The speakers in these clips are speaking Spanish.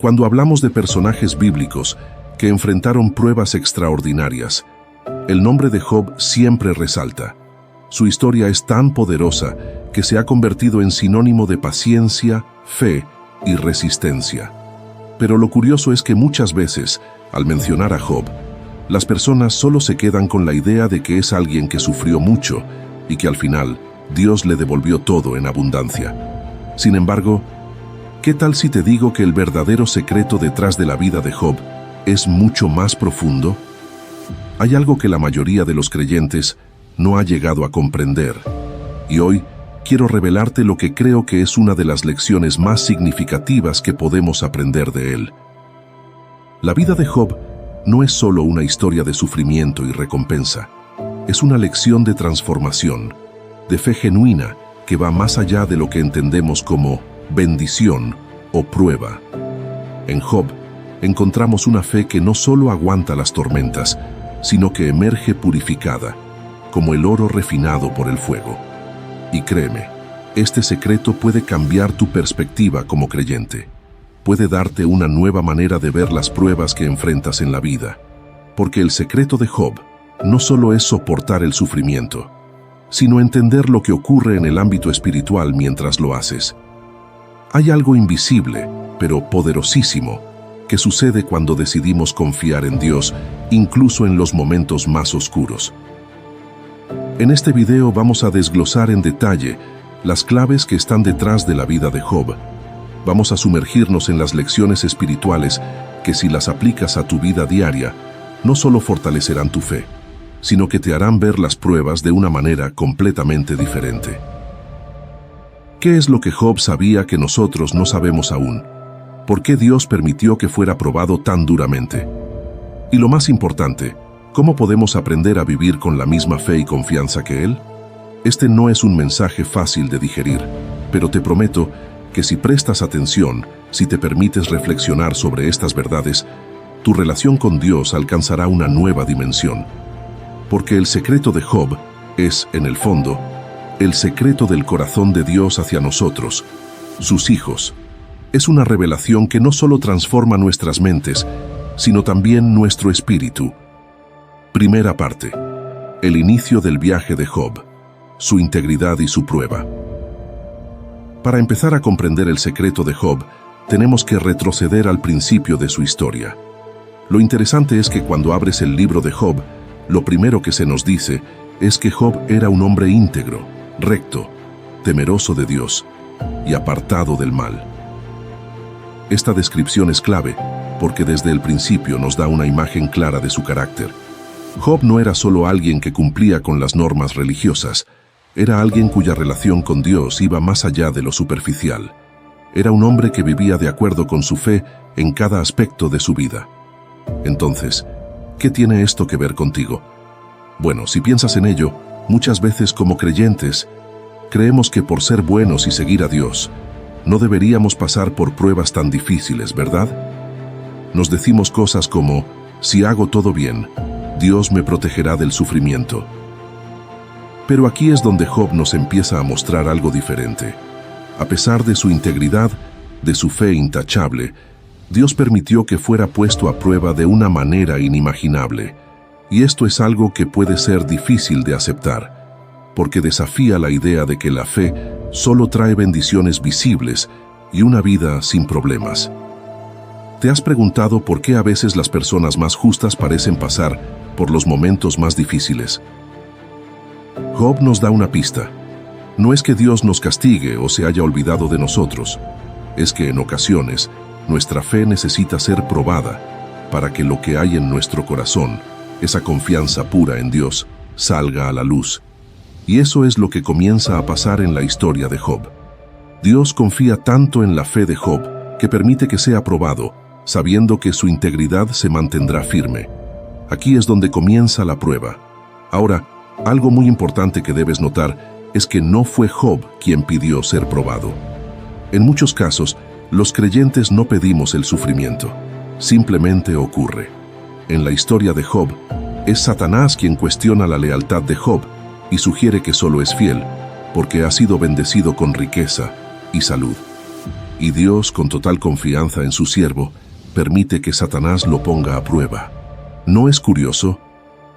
Cuando hablamos de personajes bíblicos que enfrentaron pruebas extraordinarias, el nombre de Job siempre resalta. Su historia es tan poderosa que se ha convertido en sinónimo de paciencia, fe y resistencia. Pero lo curioso es que muchas veces, al mencionar a Job, las personas solo se quedan con la idea de que es alguien que sufrió mucho y que al final Dios le devolvió todo en abundancia. Sin embargo, ¿qué tal si te digo que el verdadero secreto detrás de la vida de Job es mucho más profundo? Hay algo que la mayoría de los creyentes no ha llegado a comprender, y hoy quiero revelarte lo que creo que es una de las lecciones más significativas que podemos aprender de él. La vida de Job no es solo una historia de sufrimiento y recompensa, es una lección de transformación, de fe genuina que va más allá de lo que entendemos como bendición o prueba. En Job encontramos una fe que no solo aguanta las tormentas, sino que emerge purificada, como el oro refinado por el fuego. Y créeme, este secreto puede cambiar tu perspectiva como creyente. Puede darte una nueva manera de ver las pruebas que enfrentas en la vida. Porque el secreto de Job no solo es soportar el sufrimiento, sino entender lo que ocurre en el ámbito espiritual mientras lo haces. Hay algo invisible, pero poderosísimo, que sucede cuando decidimos confiar en Dios, incluso en los momentos más oscuros. En este video vamos a desglosar en detalle las claves que están detrás de la vida de Job. Vamos a sumergirnos en las lecciones espirituales que, si las aplicas a tu vida diaria, no solo fortalecerán tu fe, sino que te harán ver las pruebas de una manera completamente diferente. ¿Qué es lo que Job sabía que nosotros no sabemos aún? ¿Por qué Dios permitió que fuera probado tan duramente? Y lo más importante, ¿cómo podemos aprender a vivir con la misma fe y confianza que Él? Este no es un mensaje fácil de digerir, pero te prometo que si prestas atención, si te permites reflexionar sobre estas verdades, tu relación con Dios alcanzará una nueva dimensión. Porque el secreto de Job es, en el fondo, el secreto del corazón de Dios hacia nosotros, sus hijos. Es una revelación que no solo transforma nuestras mentes, sino también nuestro espíritu. Primera parte. El inicio del viaje de Job, su integridad y su prueba. Para empezar a comprender el secreto de Job, tenemos que retroceder al principio de su historia. Lo interesante es que cuando abres el libro de Job, lo primero que se nos dice es que Job era un hombre íntegro, recto, temeroso de Dios y apartado del mal. Esta descripción es clave porque desde el principio nos da una imagen clara de su carácter. Job no era solo alguien que cumplía con las normas religiosas, era alguien cuya relación con Dios iba más allá de lo superficial. Era un hombre que vivía de acuerdo con su fe en cada aspecto de su vida. Entonces, ¿qué tiene esto que ver contigo? Bueno, si piensas en ello, muchas veces como creyentes, creemos que por ser buenos y seguir a Dios, no deberíamos pasar por pruebas tan difíciles, ¿verdad? Nos decimos cosas como, si hago todo bien, Dios me protegerá del sufrimiento. Pero aquí es donde Job nos empieza a mostrar algo diferente. A pesar de su integridad, de su fe intachable, Dios permitió que fuera puesto a prueba de una manera inimaginable. Y esto es algo que puede ser difícil de aceptar, porque desafía la idea de que la fe solo trae bendiciones visibles y una vida sin problemas. ¿Te has preguntado por qué a veces las personas más justas parecen pasar por los momentos más difíciles? Job nos da una pista. No es que Dios nos castigue o se haya olvidado de nosotros, es que en ocasiones nuestra fe necesita ser probada para que lo que hay en nuestro corazón, esa confianza pura en Dios, salga a la luz. Y eso es lo que comienza a pasar en la historia de Job. Dios confía tanto en la fe de Job que permite que sea probado, sabiendo que su integridad se mantendrá firme. Aquí es donde comienza la prueba. Ahora, algo muy importante que debes notar es que no fue Job quien pidió ser probado. En muchos casos, los creyentes no pedimos el sufrimiento, simplemente ocurre. En la historia de Job, es Satanás quien cuestiona la lealtad de Job y sugiere que solo es fiel porque ha sido bendecido con riqueza y salud. Y Dios, con total confianza en su siervo, permite que Satanás lo ponga a prueba. ¿No es curioso?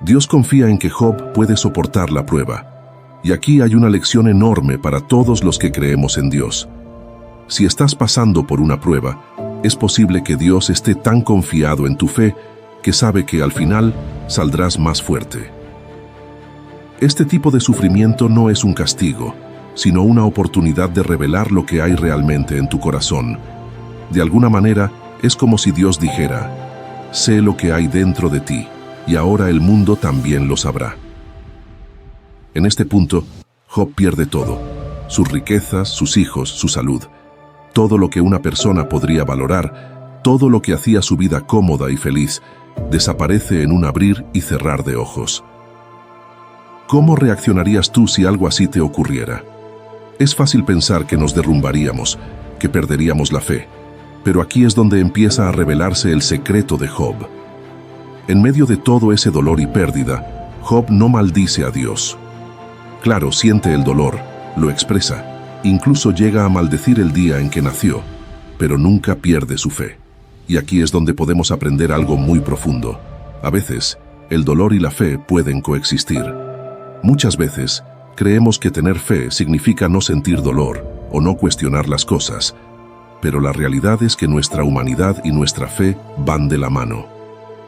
Dios confía en que Job puede soportar la prueba. Y aquí hay una lección enorme para todos los que creemos en Dios. Si estás pasando por una prueba, es posible que Dios esté tan confiado en tu fe que sabe que al final saldrás más fuerte. Este tipo de sufrimiento no es un castigo, sino una oportunidad de revelar lo que hay realmente en tu corazón. De alguna manera, es como si Dios dijera: sé lo que hay dentro de ti, y ahora el mundo también lo sabrá. En este punto, Job pierde todo: sus riquezas, sus hijos, su salud. Todo lo que una persona podría valorar, todo lo que hacía su vida cómoda y feliz, desaparece en un abrir y cerrar de ojos. ¿Cómo reaccionarías tú si algo así te ocurriera? Es fácil pensar que nos derrumbaríamos, que perderíamos la fe, pero aquí es donde empieza a revelarse el secreto de Job. En medio de todo ese dolor y pérdida, Job no maldice a Dios. Claro, siente el dolor, lo expresa, incluso llega a maldecir el día en que nació, pero nunca pierde su fe. Y aquí es donde podemos aprender algo muy profundo. A veces, el dolor y la fe pueden coexistir. Muchas veces, creemos que tener fe significa no sentir dolor o no cuestionar las cosas, pero la realidad es que nuestra humanidad y nuestra fe van de la mano.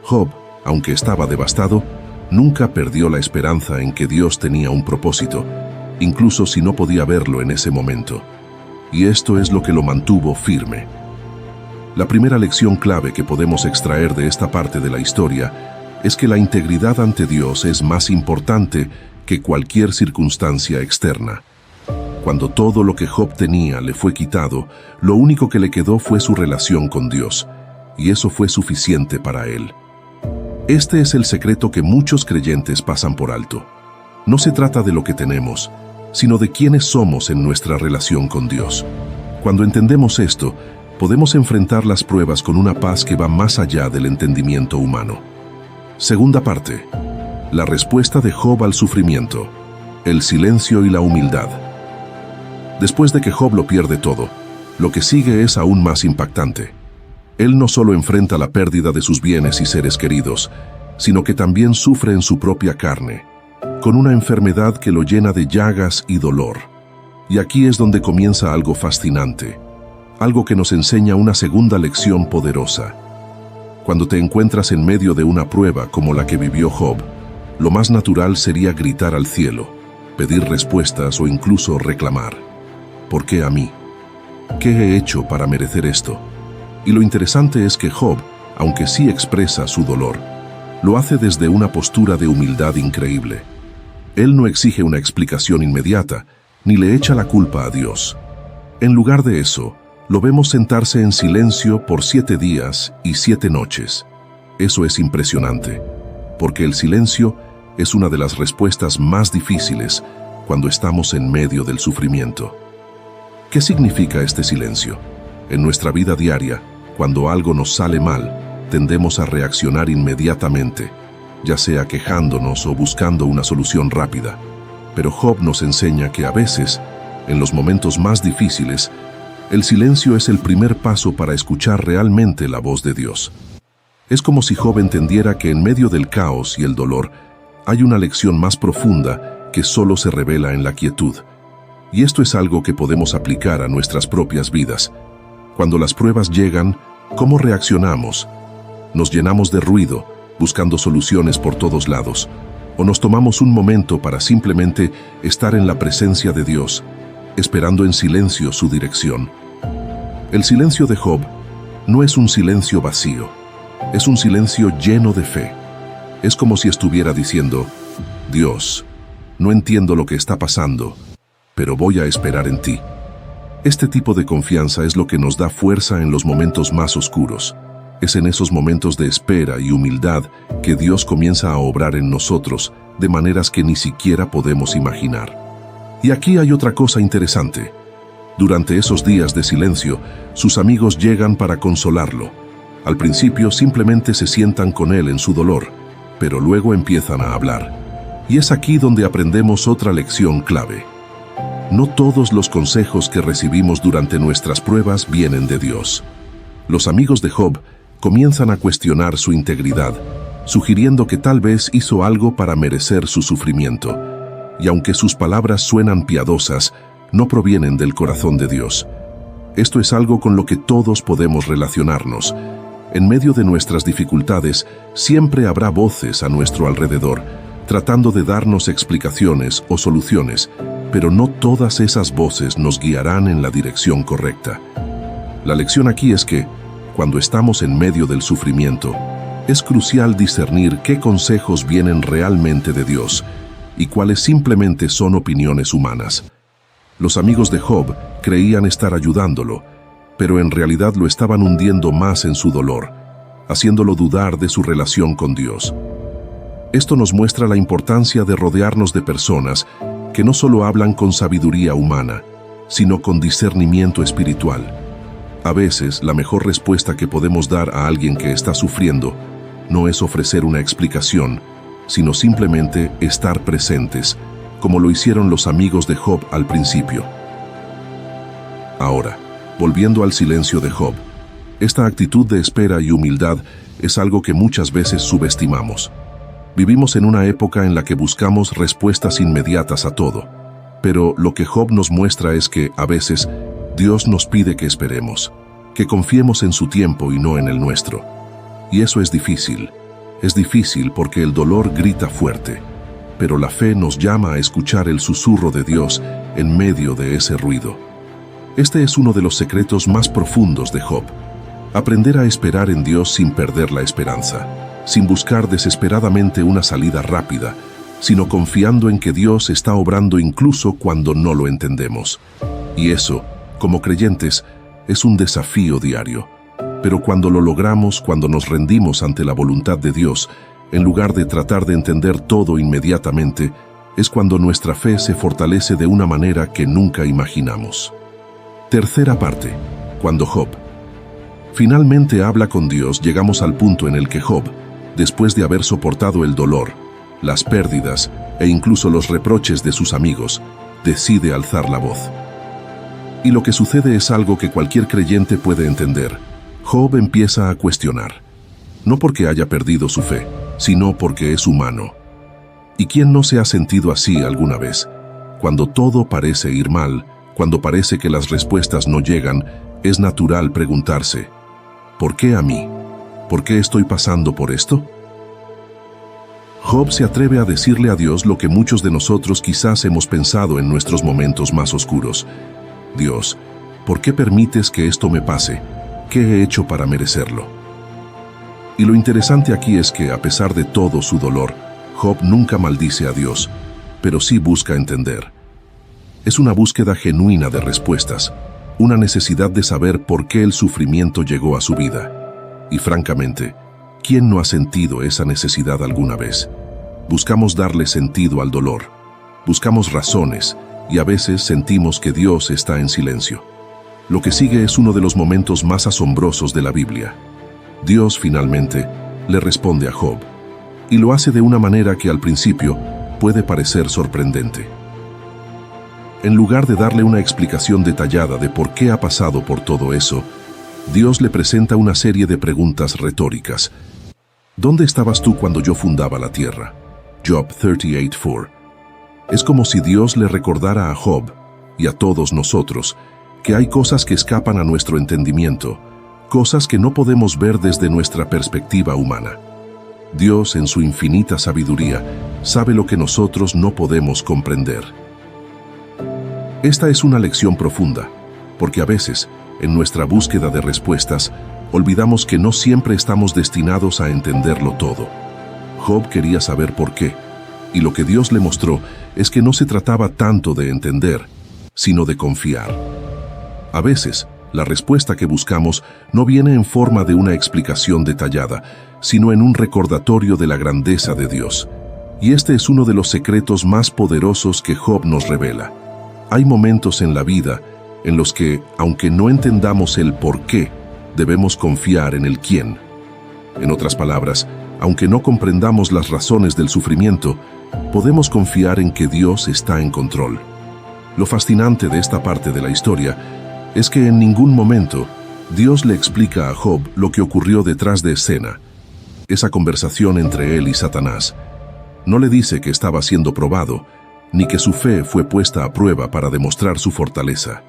Job, aunque estaba devastado, nunca perdió la esperanza en que Dios tenía un propósito, incluso si no podía verlo en ese momento. Y esto es lo que lo mantuvo firme. La primera lección clave que podemos extraer de esta parte de la historia es que la integridad ante Dios es más importante que cualquier circunstancia externa. Cuando todo lo que Job tenía le fue quitado, lo único que le quedó fue su relación con Dios, y eso fue suficiente para él. Este es el secreto que muchos creyentes pasan por alto. No se trata de lo que tenemos, sino de quiénes somos en nuestra relación con Dios. Cuando entendemos esto, podemos enfrentar las pruebas con una paz que va más allá del entendimiento humano. Segunda parte. La respuesta de Job al sufrimiento, el silencio y la humildad. Después de que Job lo pierde todo, lo que sigue es aún más impactante. Él no solo enfrenta la pérdida de sus bienes y seres queridos, sino que también sufre en su propia carne, con una enfermedad que lo llena de llagas y dolor. Y aquí es donde comienza algo fascinante, algo que nos enseña una segunda lección poderosa. Cuando te encuentras en medio de una prueba como la que vivió Job, lo más natural sería gritar al cielo, pedir respuestas o incluso reclamar. ¿Por qué a mí? ¿Qué he hecho para merecer esto? Y lo interesante es que Job, aunque sí expresa su dolor, lo hace desde una postura de humildad increíble. Él no exige una explicación inmediata, ni le echa la culpa a Dios. En lugar de eso, lo vemos sentarse en silencio por 7 días y 7 noches. Eso es impresionante, porque el silencio es una de las respuestas más difíciles cuando estamos en medio del sufrimiento. ¿Qué significa este silencio? En nuestra vida diaria, cuando algo nos sale mal, tendemos a reaccionar inmediatamente, ya sea quejándonos o buscando una solución rápida. Pero Job nos enseña que a veces, en los momentos más difíciles, el silencio es el primer paso para escuchar realmente la voz de Dios. Es como si Job entendiera que en medio del caos y el dolor hay una lección más profunda que solo se revela en la quietud. Y esto es algo que podemos aplicar a nuestras propias vidas. Cuando las pruebas llegan, ¿cómo reaccionamos? ¿Nos llenamos de ruido, buscando soluciones por todos lados? ¿O nos tomamos un momento para simplemente estar en la presencia de Dios, esperando en silencio su dirección? El silencio de Job no es un silencio vacío, es un silencio lleno de fe. Es como si estuviera diciendo: Dios, no entiendo lo que está pasando, pero voy a esperar en ti. Este tipo de confianza es lo que nos da fuerza en los momentos más oscuros. Es en esos momentos de espera y humildad que Dios comienza a obrar en nosotros de maneras que ni siquiera podemos imaginar. Y aquí hay otra cosa interesante. Durante esos días de silencio, sus amigos llegan para consolarlo. Al principio simplemente se sientan con él en su dolor, pero luego empiezan a hablar. Y es aquí donde aprendemos otra lección clave. No todos los consejos que recibimos durante nuestras pruebas vienen de Dios. Los amigos de Job comienzan a cuestionar su integridad, sugiriendo que tal vez hizo algo para merecer su sufrimiento. Y aunque sus palabras suenan piadosas, no provienen del corazón de Dios. Esto es algo con lo que todos podemos relacionarnos. En medio de nuestras dificultades, siempre habrá voces a nuestro alrededor, tratando de darnos explicaciones o soluciones, pero no todas esas voces nos guiarán en la dirección correcta. La lección aquí es que, cuando estamos en medio del sufrimiento, es crucial discernir qué consejos vienen realmente de Dios y cuáles simplemente son opiniones humanas. Los amigos de Job creían estar ayudándolo, pero en realidad lo estaban hundiendo más en su dolor, haciéndolo dudar de su relación con Dios. Esto nos muestra la importancia de rodearnos de personas que no solo hablan con sabiduría humana, sino con discernimiento espiritual. A veces, la mejor respuesta que podemos dar a alguien que está sufriendo no es ofrecer una explicación, sino simplemente estar presentes, como lo hicieron los amigos de Job al principio. Ahora, volviendo al silencio de Job, esta actitud de espera y humildad es algo que muchas veces subestimamos. Vivimos en una época en la que buscamos respuestas inmediatas a todo, pero lo que Job nos muestra es que, a veces, Dios nos pide que esperemos, que confiemos en su tiempo y no en el nuestro. Y eso es difícil. Es difícil porque el dolor grita fuerte, pero la fe nos llama a escuchar el susurro de Dios en medio de ese ruido. Este es uno de los secretos más profundos de Job. Aprender a esperar en Dios sin perder la esperanza, sin buscar desesperadamente una salida rápida, sino confiando en que Dios está obrando incluso cuando no lo entendemos. Y eso, como creyentes, es un desafío diario. Pero cuando lo logramos, cuando nos rendimos ante la voluntad de Dios, en lugar de tratar de entender todo inmediatamente, es cuando nuestra fe se fortalece de una manera que nunca imaginamos. Tercera parte. Cuando Job finalmente habla con Dios, llegamos al punto en el que Job, después de haber soportado el dolor, las pérdidas e incluso los reproches de sus amigos, decide alzar la voz. Y lo que sucede es algo que cualquier creyente puede entender. Job empieza a cuestionar, no porque haya perdido su fe, sino porque es humano. ¿Y quién no se ha sentido así alguna vez? Cuando todo parece ir mal, cuando parece que las respuestas no llegan, es natural preguntarse, ¿por qué a mí? ¿Por qué estoy pasando por esto? Job se atreve a decirle a Dios lo que muchos de nosotros quizás hemos pensado en nuestros momentos más oscuros. Dios, ¿por qué permites que esto me pase? ¿Qué he hecho para merecerlo? Y lo interesante aquí es que, a pesar de todo su dolor, Job nunca maldice a Dios, pero sí busca entender. Es una búsqueda genuina de respuestas, una necesidad de saber por qué el sufrimiento llegó a su vida. Y francamente, ¿quién no ha sentido esa necesidad alguna vez? Buscamos darle sentido al dolor, buscamos razones, y a veces sentimos que Dios está en silencio. Lo que sigue es uno de los momentos más asombrosos de la Biblia. Dios finalmente le responde a Job, y lo hace de una manera que al principio puede parecer sorprendente. En lugar de darle una explicación detallada de por qué ha pasado por todo eso, Dios le presenta una serie de preguntas retóricas. ¿Dónde estabas tú cuando yo fundaba la tierra? Job 38:4. Es como si Dios le recordara a Job, y a todos nosotros, que hay cosas que escapan a nuestro entendimiento, cosas que no podemos ver desde nuestra perspectiva humana. Dios, en su infinita sabiduría, sabe lo que nosotros no podemos comprender. Esta es una lección profunda, porque a veces, en nuestra búsqueda de respuestas, olvidamos que no siempre estamos destinados a entenderlo todo. Job quería saber por qué, y lo que Dios le mostró es que no se trataba tanto de entender, sino de confiar. A veces, la respuesta que buscamos no viene en forma de una explicación detallada, sino en un recordatorio de la grandeza de Dios. Y este es uno de los secretos más poderosos que Job nos revela. Hay momentos en la vida en los que, aunque no entendamos el por qué, debemos confiar en el quién. En otras palabras, aunque no comprendamos las razones del sufrimiento, podemos confiar en que Dios está en control. Lo fascinante de esta parte de la historia es que en ningún momento Dios le explica a Job lo que ocurrió detrás de escena, esa conversación entre él y Satanás. No le dice que estaba siendo probado, ni que su fe fue puesta a prueba para demostrar su fortaleza.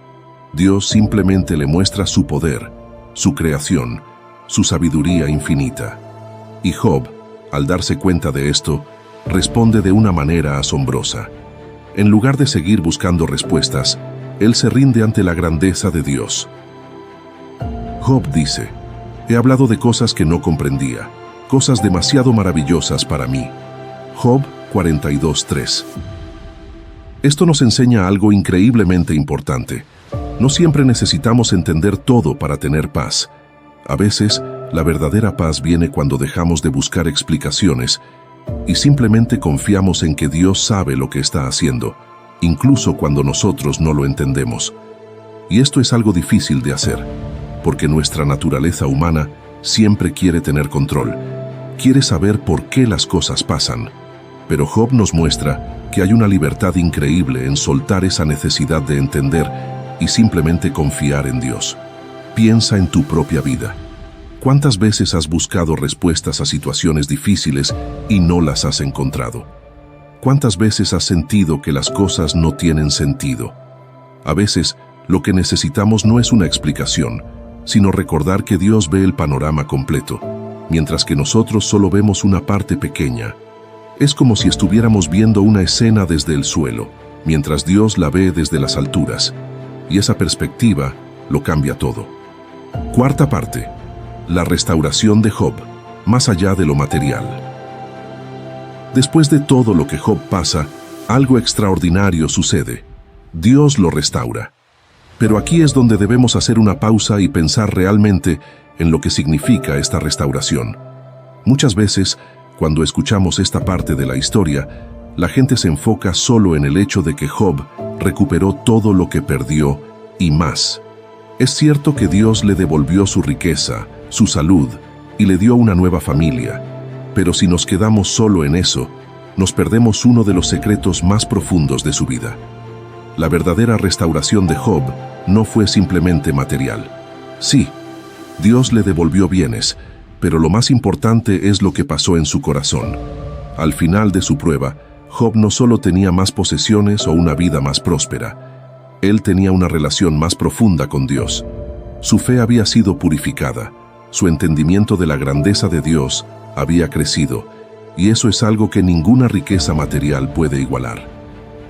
Dios simplemente le muestra su poder, su creación, su sabiduría infinita. Y Job, al darse cuenta de esto, responde de una manera asombrosa. En lugar de seguir buscando respuestas, él se rinde ante la grandeza de Dios. Job dice: «He hablado de cosas que no comprendía, cosas demasiado maravillosas para mí». Job 42:3. Esto nos enseña algo increíblemente importante. No siempre necesitamos entender todo para tener paz. A veces, la verdadera paz viene cuando dejamos de buscar explicaciones y simplemente confiamos en que Dios sabe lo que está haciendo, incluso cuando nosotros no lo entendemos. Y esto es algo difícil de hacer, porque nuestra naturaleza humana siempre quiere tener control, quiere saber por qué las cosas pasan. Pero Job nos muestra que hay una libertad increíble en soltar esa necesidad de entender y simplemente confiar en Dios. Piensa en tu propia vida. ¿Cuántas veces has buscado respuestas a situaciones difíciles y no las has encontrado? ¿Cuántas veces has sentido que las cosas no tienen sentido? A veces, lo que necesitamos no es una explicación, sino recordar que Dios ve el panorama completo, mientras que nosotros solo vemos una parte pequeña. Es como si estuviéramos viendo una escena desde el suelo, mientras Dios la ve desde las alturas. Y esa perspectiva lo cambia todo. Cuarta parte. La restauración de Job, más allá de lo material. Después de todo lo que Job pasa, algo extraordinario sucede. Dios lo restaura. Pero aquí es donde debemos hacer una pausa y pensar realmente en lo que significa esta restauración. Muchas veces, cuando escuchamos esta parte de la historia, la gente se enfoca solo en el hecho de que Job recuperó todo lo que perdió y más. Es cierto que Dios le devolvió su riqueza, su salud y le dio una nueva familia, pero si nos quedamos solo en eso, nos perdemos uno de los secretos más profundos de su vida. La verdadera restauración de Job no fue simplemente material. Sí, Dios le devolvió bienes, pero lo más importante es lo que pasó en su corazón. Al final de su prueba, Job no solo tenía más posesiones o una vida más próspera, él tenía una relación más profunda con Dios. Su fe había sido purificada, su entendimiento de la grandeza de Dios había crecido, y eso es algo que ninguna riqueza material puede igualar.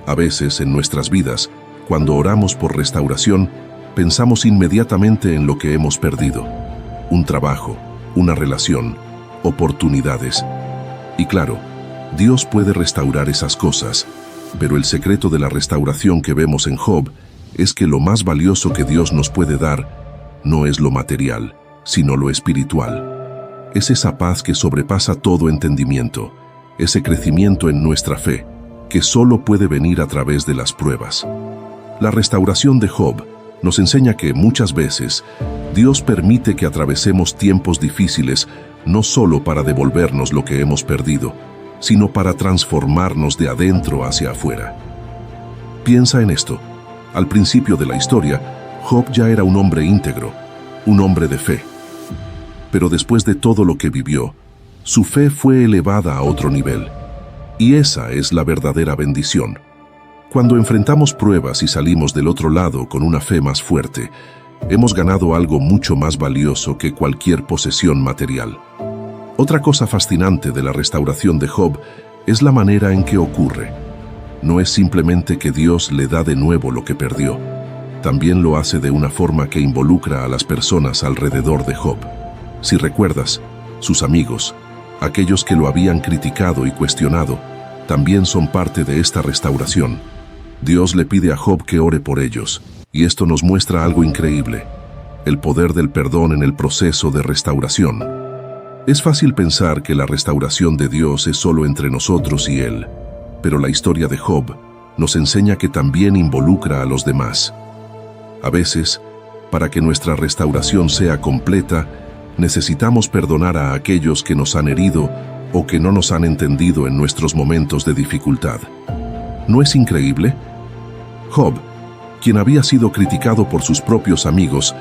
A veces en nuestras vidas, cuando oramos por restauración, pensamos inmediatamente en lo que hemos perdido: un trabajo, una relación, oportunidades. Y claro, Dios puede restaurar esas cosas, pero el secreto de la restauración que vemos en Job es que lo más valioso que Dios nos puede dar no es lo material, sino lo espiritual. Es esa paz que sobrepasa todo entendimiento, ese crecimiento en nuestra fe, que solo puede venir a través de las pruebas. La restauración de Job nos enseña que muchas veces Dios permite que atravesemos tiempos difíciles no solo para devolvernos lo que hemos perdido, sino para transformarnos de adentro hacia afuera. Piensa en esto. Al principio de la historia, Job ya era un hombre íntegro, un hombre de fe. Pero después de todo lo que vivió, su fe fue elevada a otro nivel. Y esa es la verdadera bendición. Cuando enfrentamos pruebas y salimos del otro lado con una fe más fuerte, hemos ganado algo mucho más valioso que cualquier posesión material. Otra cosa fascinante de la restauración de Job es la manera en que ocurre. No es simplemente que Dios le da de nuevo lo que perdió. También lo hace de una forma que involucra a las personas alrededor de Job. Si recuerdas, sus amigos, aquellos que lo habían criticado y cuestionado, también son parte de esta restauración. Dios le pide a Job que ore por ellos, y esto nos muestra algo increíble: el poder del perdón en el proceso de restauración. Es fácil pensar que la restauración de Dios es solo entre nosotros y Él, pero la historia de Job nos enseña que también involucra a los demás. A veces, para que nuestra restauración sea completa, necesitamos perdonar a aquellos que nos han herido o que no nos han entendido en nuestros momentos de dificultad. ¿No es increíble? Job, quien había sido criticado por sus propios amigos,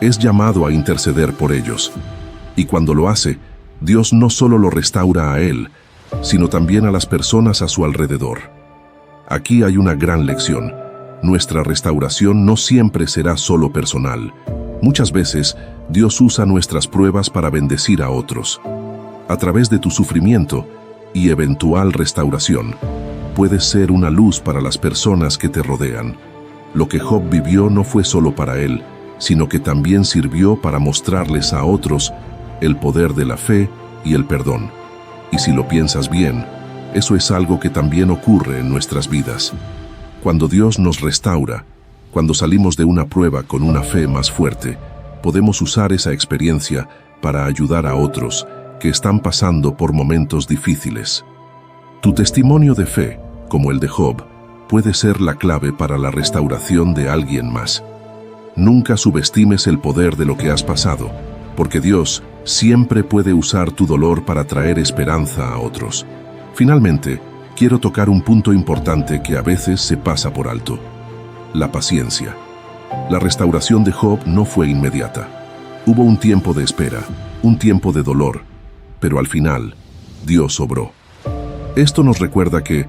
es llamado a interceder por ellos. Y cuando lo hace, Dios no solo lo restaura a él, sino también a las personas a su alrededor. Aquí hay una gran lección. Nuestra restauración no siempre será solo personal. Muchas veces, Dios usa nuestras pruebas para bendecir a otros. A través de tu sufrimiento y eventual restauración, puedes ser una luz para las personas que te rodean. Lo que Job vivió no fue solo para él, sino que también sirvió para mostrarles a otros el poder de la fe y el perdón. Y si lo piensas bien, eso es algo que también ocurre en nuestras vidas. Cuando Dios nos restaura, cuando salimos de una prueba con una fe más fuerte, podemos usar esa experiencia para ayudar a otros que están pasando por momentos difíciles. Tu testimonio de fe, como el de Job, puede ser la clave para la restauración de alguien más. Nunca subestimes el poder de lo que has pasado, porque Dios siempre puede usar tu dolor para traer esperanza a otros. Finalmente, quiero tocar un punto importante que a veces se pasa por alto: la paciencia. La restauración de Job no fue inmediata. Hubo un tiempo de espera, un tiempo de dolor, pero al final, Dios obró. Esto nos recuerda que,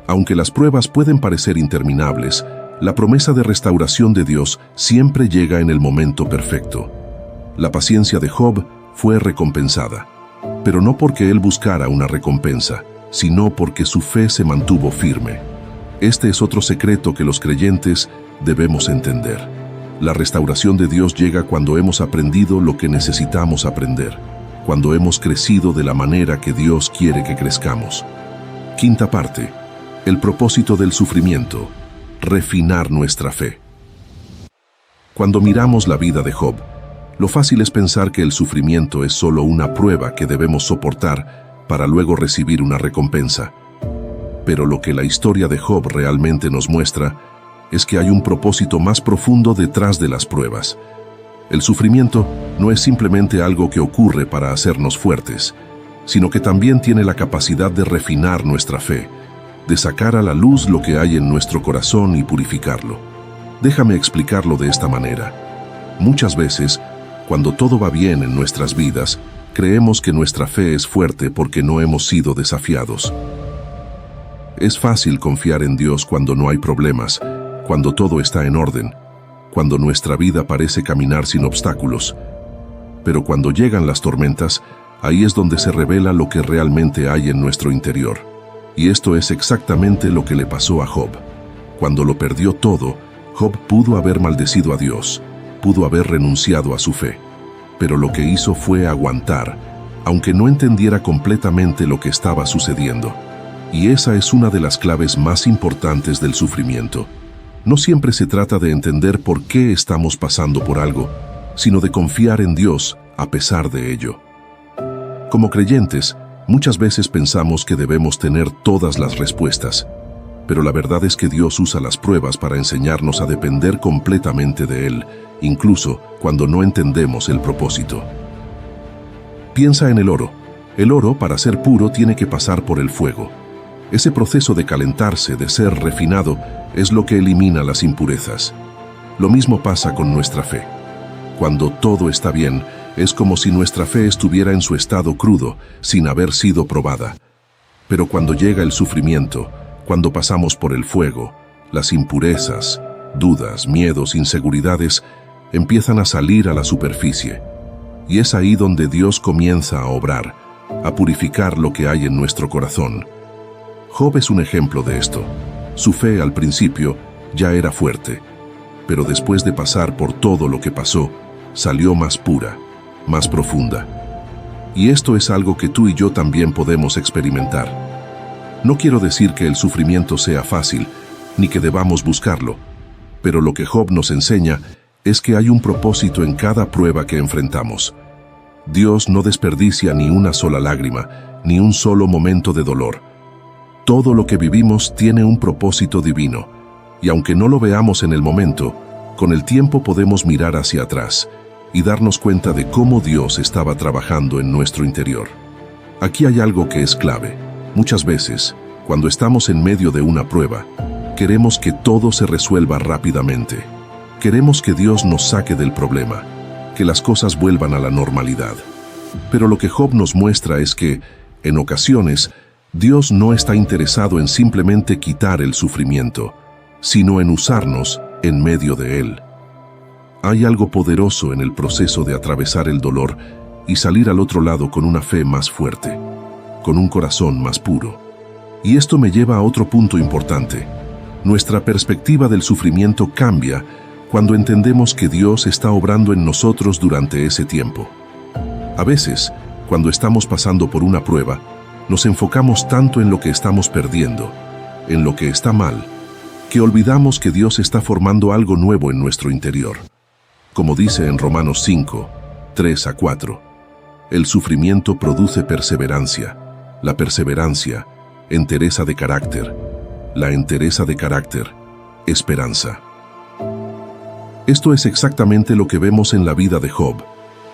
aunque las pruebas pueden parecer interminables, la promesa de restauración de Dios siempre llega en el momento perfecto. La paciencia de Job fue recompensada, pero no porque él buscara una recompensa, sino porque su fe se mantuvo firme. Este es otro secreto que los creyentes debemos entender. La restauración de Dios llega cuando hemos aprendido lo que necesitamos aprender, cuando hemos crecido de la manera que Dios quiere que crezcamos. Quinta parte: el propósito del sufrimiento: refinar nuestra fe. Cuando miramos la vida de Job, lo fácil es pensar que el sufrimiento es solo una prueba que debemos soportar para luego recibir una recompensa. Pero lo que la historia de Job realmente nos muestra es que hay un propósito más profundo detrás de las pruebas. El sufrimiento no es simplemente algo que ocurre para hacernos fuertes, sino que también tiene la capacidad de refinar nuestra fe, de sacar a la luz lo que hay en nuestro corazón y purificarlo. Déjame explicarlo de esta manera. Muchas veces, cuando todo va bien en nuestras vidas, creemos que nuestra fe es fuerte porque no hemos sido desafiados. Es fácil confiar en Dios cuando no hay problemas, cuando todo está en orden, cuando nuestra vida parece caminar sin obstáculos. Pero cuando llegan las tormentas, ahí es donde se revela lo que realmente hay en nuestro interior. Y esto es exactamente lo que le pasó a Job. Cuando lo perdió todo, Job pudo haber maldecido a Dios, pudo haber renunciado a su fe. Pero lo que hizo fue aguantar, aunque no entendiera completamente lo que estaba sucediendo. Y esa es una de las claves más importantes del sufrimiento. No siempre se trata de entender por qué estamos pasando por algo, sino de confiar en Dios a pesar de ello. Como creyentes, muchas veces pensamos que debemos tener todas las respuestas, pero la verdad es que Dios usa las pruebas para enseñarnos a depender completamente de Él, incluso cuando no entendemos el propósito. Piensa en el oro. El oro, para ser puro, tiene que pasar por el fuego. Ese proceso de calentarse, de ser refinado, es lo que elimina las impurezas. Lo mismo pasa con nuestra fe. Cuando todo está bien, es como si nuestra fe estuviera en su estado crudo, sin haber sido probada. Pero cuando llega el sufrimiento, cuando pasamos por el fuego, las impurezas, dudas, miedos, inseguridades, empiezan a salir a la superficie. Y es ahí donde Dios comienza a obrar, a purificar lo que hay en nuestro corazón. Job es un ejemplo de esto. Su fe al principio ya era fuerte, pero después de pasar por todo lo que pasó, salió más pura, más profunda. Y esto es algo que tú y yo también podemos experimentar. No quiero decir que el sufrimiento sea fácil, ni que debamos buscarlo, pero lo que Job nos enseña es que hay un propósito en cada prueba que enfrentamos. Dios no desperdicia ni una sola lágrima, ni un solo momento de dolor. Todo lo que vivimos tiene un propósito divino, y aunque no lo veamos en el momento, con el tiempo podemos mirar hacia atrás y darnos cuenta de cómo Dios estaba trabajando en nuestro interior. Aquí hay algo que es clave. Muchas veces, cuando estamos en medio de una prueba, Queremos que todo se resuelva rápidamente. Queremos que Dios nos saque del problema, que las cosas vuelvan a la normalidad. Pero lo que Job nos muestra es que, en ocasiones, Dios no está interesado en simplemente quitar el sufrimiento, sino en usarnos en medio de él. Hay algo poderoso en el proceso de atravesar el dolor y salir al otro lado con una fe más fuerte, con un corazón más puro. Y esto me lleva a otro punto importante. Nuestra perspectiva del sufrimiento cambia cuando entendemos que Dios está obrando en nosotros durante ese tiempo. A veces, cuando estamos pasando por una prueba, nos enfocamos tanto en lo que estamos perdiendo, en lo que está mal, que olvidamos que Dios está formando algo nuevo en nuestro interior. Como dice en Romanos 5, 3-4, el sufrimiento produce perseverancia, la perseverancia, entereza de carácter, la entereza de carácter, esperanza. Esto es exactamente lo que vemos en la vida de Job.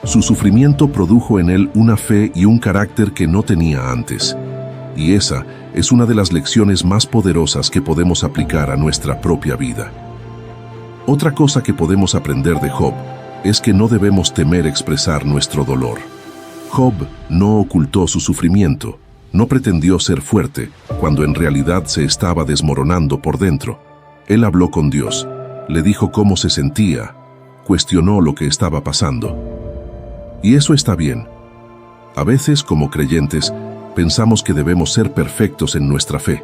Su sufrimiento produjo en él una fe y un carácter que no tenía antes. Y esa es una de las lecciones más poderosas que podemos aplicar a nuestra propia vida. Otra cosa que podemos aprender de Job es que no debemos temer expresar nuestro dolor. Job no ocultó su sufrimiento, no pretendió ser fuerte cuando en realidad se estaba desmoronando por dentro. Él habló con Dios, le dijo cómo se sentía, cuestionó lo que estaba pasando. Y eso está bien. A veces, como creyentes, pensamos que debemos ser perfectos en nuestra fe,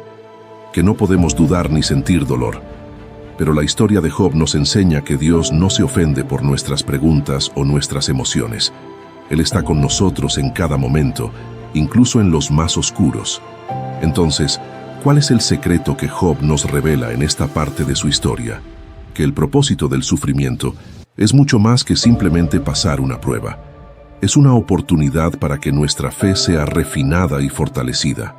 que no podemos dudar ni sentir dolor. Pero la historia de Job nos enseña que Dios no se ofende por nuestras preguntas o nuestras emociones. Él está con nosotros en cada momento, incluso en los más oscuros. Entonces, ¿cuál es el secreto que Job nos revela en esta parte de su historia? Que el propósito del sufrimiento es mucho más que simplemente pasar una prueba. Es una oportunidad para que nuestra fe sea refinada y fortalecida.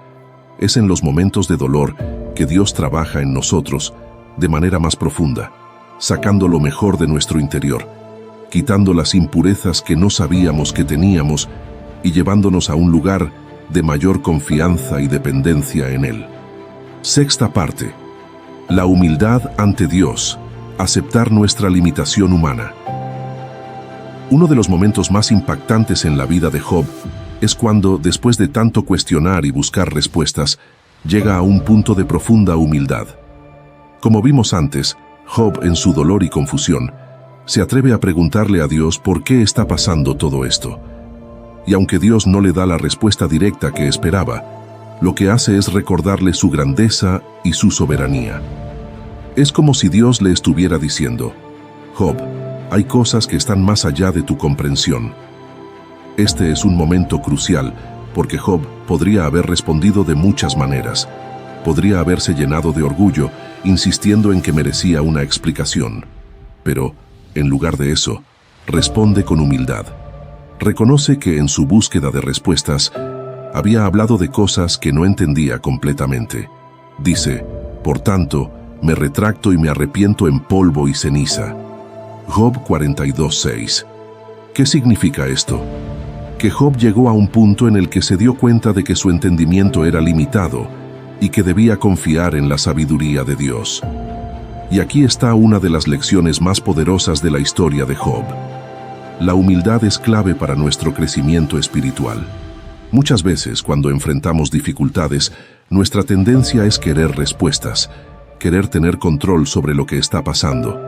Es en los momentos de dolor que Dios trabaja en nosotros de manera más profunda, sacando lo mejor de nuestro interior, quitando las impurezas que no sabíamos que teníamos y llevándonos a un lugar de mayor confianza y dependencia en Él. Sexta parte. La humildad ante Dios. Aceptar nuestra limitación humana. Uno de los momentos más impactantes en la vida de Job es cuando, después de tanto cuestionar y buscar respuestas, llega a un punto de profunda humildad. Como vimos antes, Job, en su dolor y confusión, se atreve a preguntarle a Dios por qué está pasando todo esto. Y aunque Dios no le da la respuesta directa que esperaba, lo que hace es recordarle su grandeza y su soberanía. Es como si Dios le estuviera diciendo: Job, hay cosas que están más allá de tu comprensión. Este es un momento crucial, porque Job podría haber respondido de muchas maneras. Podría haberse llenado de orgullo, insistiendo en que merecía una explicación. Pero, en lugar de eso, responde con humildad. Reconoce que en su búsqueda de respuestas, había hablado de cosas que no entendía completamente. Dice: por tanto, me retracto y me arrepiento en polvo y ceniza. Job 42:6. ¿Qué significa esto? Que Job llegó a un punto en el que se dio cuenta de que su entendimiento era limitado y que debía confiar en la sabiduría de Dios. Y aquí está una de las lecciones más poderosas de la historia de Job. La humildad es clave para nuestro crecimiento espiritual. Muchas veces, cuando enfrentamos dificultades, nuestra tendencia es querer respuestas, querer tener control sobre lo que está pasando.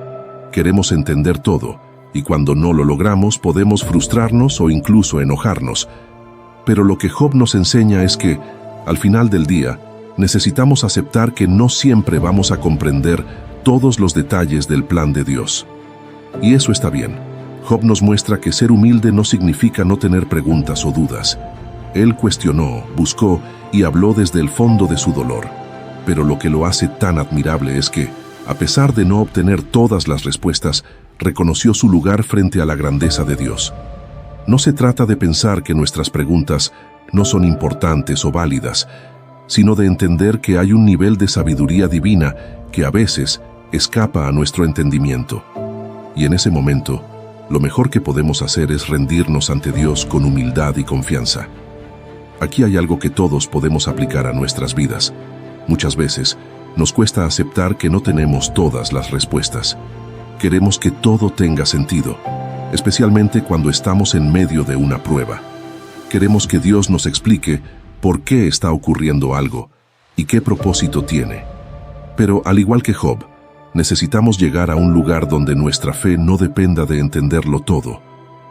Queremos entender todo, y cuando no lo logramos podemos frustrarnos o incluso enojarnos. Pero lo que Job nos enseña es que, al final del día, necesitamos aceptar que no siempre vamos a comprender todos los detalles del plan de Dios. Y eso está bien. Job nos muestra que ser humilde no significa no tener preguntas o dudas. Él cuestionó, buscó y habló desde el fondo de su dolor. Pero lo que lo hace tan admirable es que, a pesar de no obtener todas las respuestas, reconoció su lugar frente a la grandeza de Dios. No se trata de pensar que nuestras preguntas no son importantes o válidas, sino de entender que hay un nivel de sabiduría divina que a veces escapa a nuestro entendimiento. Y en ese momento, lo mejor que podemos hacer es rendirnos ante Dios con humildad y confianza. Aquí hay algo que todos podemos aplicar a nuestras vidas. Muchas veces, Nos cuesta aceptar que no tenemos todas las respuestas. Queremos que todo tenga sentido, especialmente cuando estamos en medio de una prueba. Queremos que Dios nos explique por qué está ocurriendo algo y qué propósito tiene. Pero al igual que Job, necesitamos llegar a un lugar donde nuestra fe no dependa de entenderlo todo,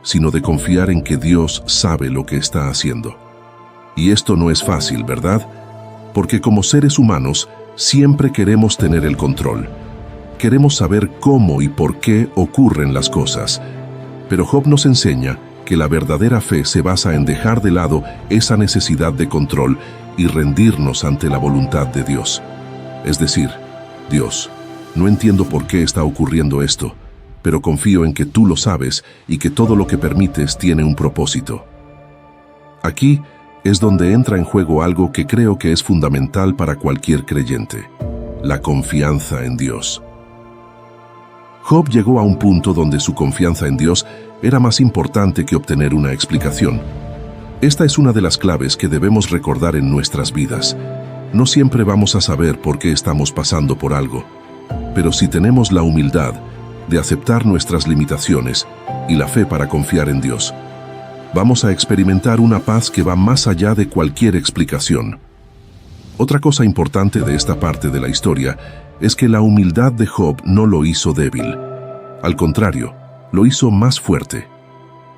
sino de confiar en que Dios sabe lo que está haciendo. Y esto no es fácil, ¿verdad? Porque como seres humanos, siempre queremos tener el control. Queremos saber cómo y por qué ocurren las cosas. Pero Job nos enseña que la verdadera fe se basa en dejar de lado esa necesidad de control y rendirnos ante la voluntad de Dios. Es decir, Dios, no entiendo por qué está ocurriendo esto, pero confío en que tú lo sabes y que todo lo que permites tiene un propósito. Aquí es donde entra en juego algo que creo que es fundamental para cualquier creyente: la confianza en Dios. Job llegó a un punto donde su confianza en Dios era más importante que obtener una explicación. Esta es una de las claves que debemos recordar en nuestras vidas. No siempre vamos a saber por qué estamos pasando por algo, pero si tenemos la humildad de aceptar nuestras limitaciones y la fe para confiar en Dios, vamos a experimentar una paz que va más allá de cualquier explicación. Otra cosa importante de esta parte de la historia es que la humildad de Job no lo hizo débil. Al contrario, lo hizo más fuerte.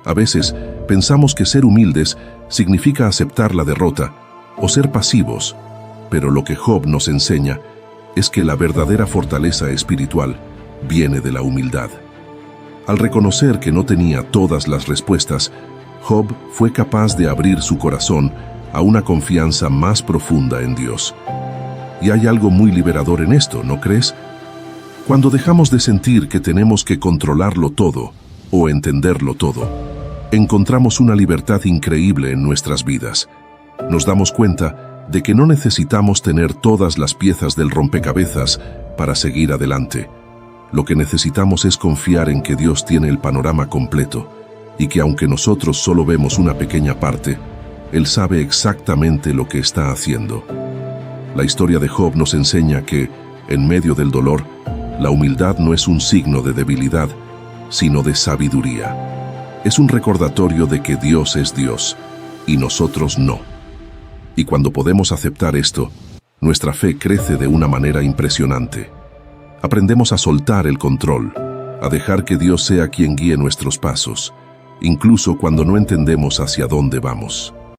A veces pensamos que ser humildes significa aceptar la derrota o ser pasivos, pero lo que Job nos enseña es que la verdadera fortaleza espiritual viene de la humildad. Al reconocer que no tenía todas las respuestas, Job fue capaz de abrir su corazón a una confianza más profunda en Dios. Y hay algo muy liberador en esto, ¿no crees? Cuando dejamos de sentir que tenemos que controlarlo todo o entenderlo todo, encontramos una libertad increíble en nuestras vidas. Nos damos cuenta de que no necesitamos tener todas las piezas del rompecabezas para seguir adelante. Lo que necesitamos es confiar en que Dios tiene el panorama completo y que aunque nosotros solo vemos una pequeña parte, Él sabe exactamente lo que está haciendo. La historia de Job nos enseña que, en medio del dolor, la humildad no es un signo de debilidad, sino de sabiduría. Es un recordatorio de que Dios es Dios y nosotros no. Y cuando podemos aceptar esto, nuestra fe crece de una manera impresionante. Aprendemos a soltar el control, a dejar que Dios sea quien guíe nuestros pasos, incluso cuando no entendemos hacia dónde vamos.